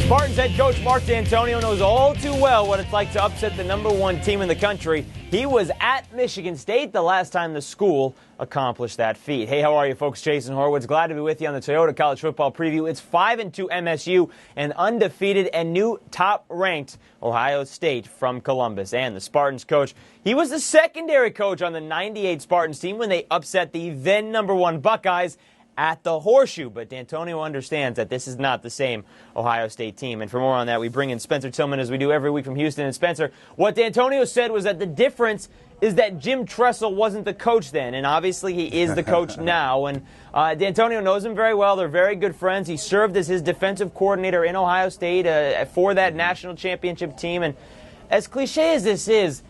Spartans head coach Mark D'Antonio knows all too well what it's like to upset the #1 team in the country. He was at Michigan State the last time the school accomplished that feat. Hey, how are you, folks? Jason Horowitz, glad to be with you on the Toyota College Football Preview. It's 5-2 MSU and undefeated and new top-ranked Ohio State from Columbus. And the Spartans coach, he was the secondary coach on the '98 Spartans team when they upset the then #1 Buckeyes at the Horseshoe. But D'Antonio understands that this is not the same Ohio State team. And for more on that, we bring in Spencer Tillman, as we do every week from Houston. And Spencer, what D'Antonio said was that the difference is that Jim Tressel wasn't the coach then, and obviously he is the coach now. And D'Antonio knows him very well. They're very good friends. He served as his defensive coordinator in Ohio State for that national championship team. And as cliche as this is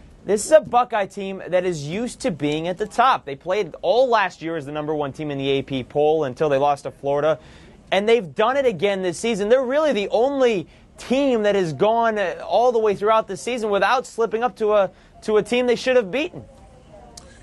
a Buckeye team that is used to being at the top. They played all last year as the #1 team in the AP poll until they lost to Florida. And they've done it again this season. They're really the only team that has gone all the way throughout the season without slipping up to a team they should have beaten.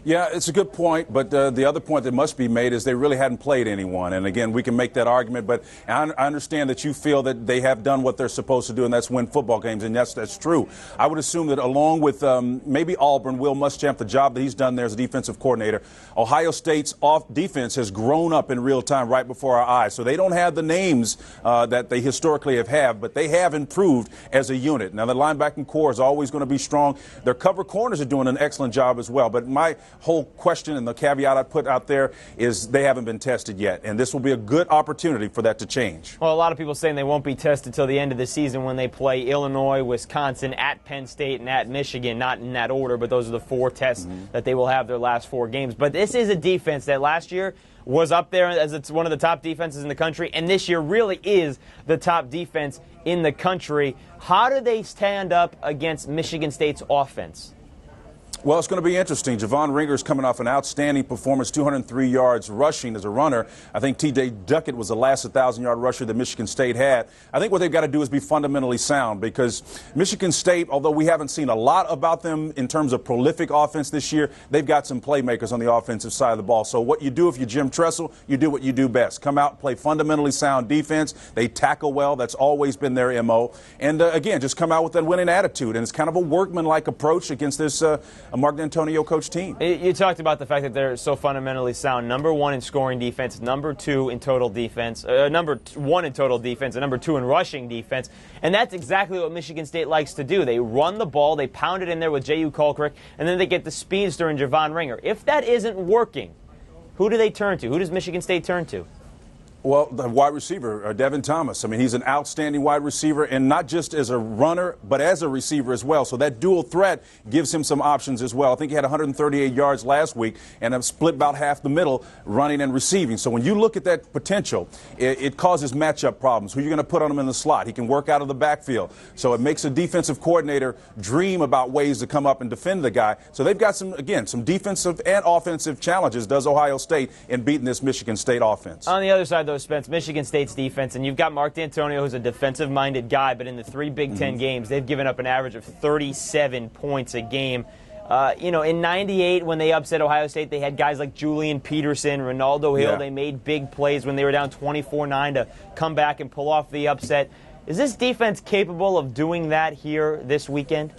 Yeah, it's a good point, but the other point that must be made is they really hadn't played anyone. And again, we can make that argument, but I understand that you feel that they have done what they're supposed to do, and that's win football games, and that's true. I would assume that along with maybe Auburn, Will Muschamp, the job that he's done there as a defensive coordinator, Ohio State's off defense has grown up in real time right before our eyes. So they don't have the names that they historically have had, but they have improved as a unit. Now, the linebacking core is always going to be strong. Their cover corners are doing an excellent job as well, but my whole question and the caveat I put out there is they haven't been tested yet, and this will be a good opportunity for that to change. Well, a lot of people saying they won't be tested till the end of the season when they play Illinois, Wisconsin, at Penn State, and at Michigan. Not in that order, but those are the 4 tests that they will have their last 4 games. But this is a defense that last year was up there as it's one of the top defenses in the country, and this year really is the top defense in the country. How do they stand up against Michigan State's offense? Well, it's going to be interesting. Javon Ringer's coming off an outstanding performance, 203 yards rushing as a runner. I think T.J. Duckett was the last 1,000-yard rusher that Michigan State had. I think what they've got to do is be fundamentally sound, because Michigan State, although we haven't seen a lot about them in terms of prolific offense this year, they've got some playmakers on the offensive side of the ball. So what you do if you're Jim Tressel, you do what you do best. Come out and play fundamentally sound defense. They tackle well. That's always been their M.O. And, again, just come out with that winning attitude. And it's kind of a workmanlike approach against this Mark D'Antonio coach team. You talked about the fact that they're so fundamentally sound. #1 in scoring defense, #2 in total defense, #1 in total defense, and #2 in rushing defense. And that's exactly what Michigan State likes to do. They run the ball, they pound it in there with J.U. Colcrick, and then they get the speedster in Javon Ringer. If that isn't working, who do they turn to? Who does Michigan State turn to? Well, the wide receiver, Devin Thomas. I mean, he's an outstanding wide receiver, and not just as a runner, but as a receiver as well. So that dual threat gives him some options as well. I think he had 138 yards last week, and have split about half the middle, running and receiving. So when you look at that potential, it causes matchup problems. Who are you going to put on him in the slot? He can work out of the backfield. So it makes a defensive coordinator dream about ways to come up and defend the guy. So they've got some defensive and offensive challenges, does Ohio State, in beating this Michigan State offense. On the other side, though, Spence, Michigan State's defense, and you've got Mark D'Antonio, who's a defensive-minded guy, but in the 3 Big Ten games, they've given up an average of 37 points a game. In '98, when they upset Ohio State, they had guys like Julian Peterson, Ronaldo Hill. Yeah. They made big plays when they were down 24-9 to come back and pull off the upset. Is this defense capable of doing that here this weekend?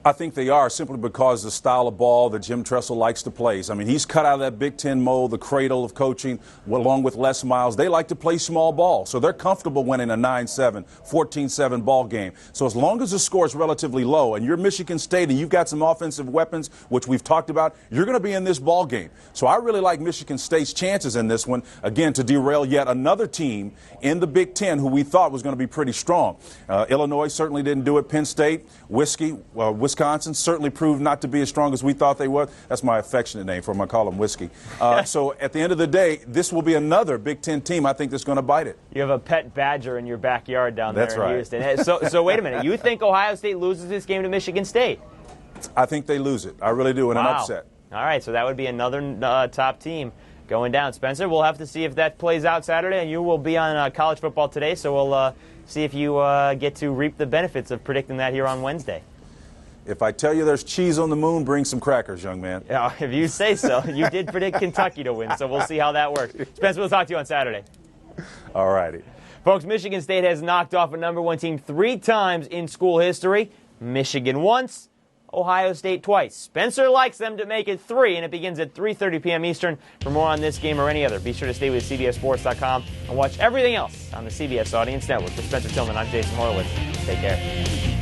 I think they are, simply because the style of ball that Jim Tressel likes to play. I mean, he's cut out of that Big Ten mold, the cradle of coaching, along with Les Miles. They like to play small ball, so they're comfortable winning a 9-7, 14-7 ball game. So as long as the score is relatively low, and you're Michigan State and you've got some offensive weapons, which we've talked about, you're going to be in this ball game. So I really like Michigan State's chances in this one, again, to derail yet another team in the Big Ten who we thought was going to be pretty strong. Illinois certainly didn't do it. Penn State, Wisconsin certainly proved not to be as strong as we thought they were. That's my affectionate name for them. I call them Whiskey. So at the end of the day, this will be another Big Ten team I think that's going to bite it. You have a pet badger in your backyard down there in right. Houston. So wait a minute. You think Ohio State loses this game to Michigan State? I think they lose it. I really do in an upset. All right, so that would be another top team going down. Spencer, we'll have to see if that plays out Saturday, and you will be on College Football Today, so we'll see if you get to reap the benefits of predicting that here on Wednesday. If I tell you there's cheese on the moon, bring some crackers, young man. Yeah, if you say so. You did predict Kentucky to win, so we'll see how that works. Spencer, we'll talk to you on Saturday. All righty. Folks, Michigan State has knocked off a number 1 team 3 times in school history. Michigan once, Ohio State twice. Spencer likes them to make it 3, and it begins at 3:30 p.m. Eastern. For more on this game or any other, be sure to stay with CBSSports.com and watch everything else on the CBS Audience Network. For Spencer Tillman, I'm Jason Horowitz. Take care.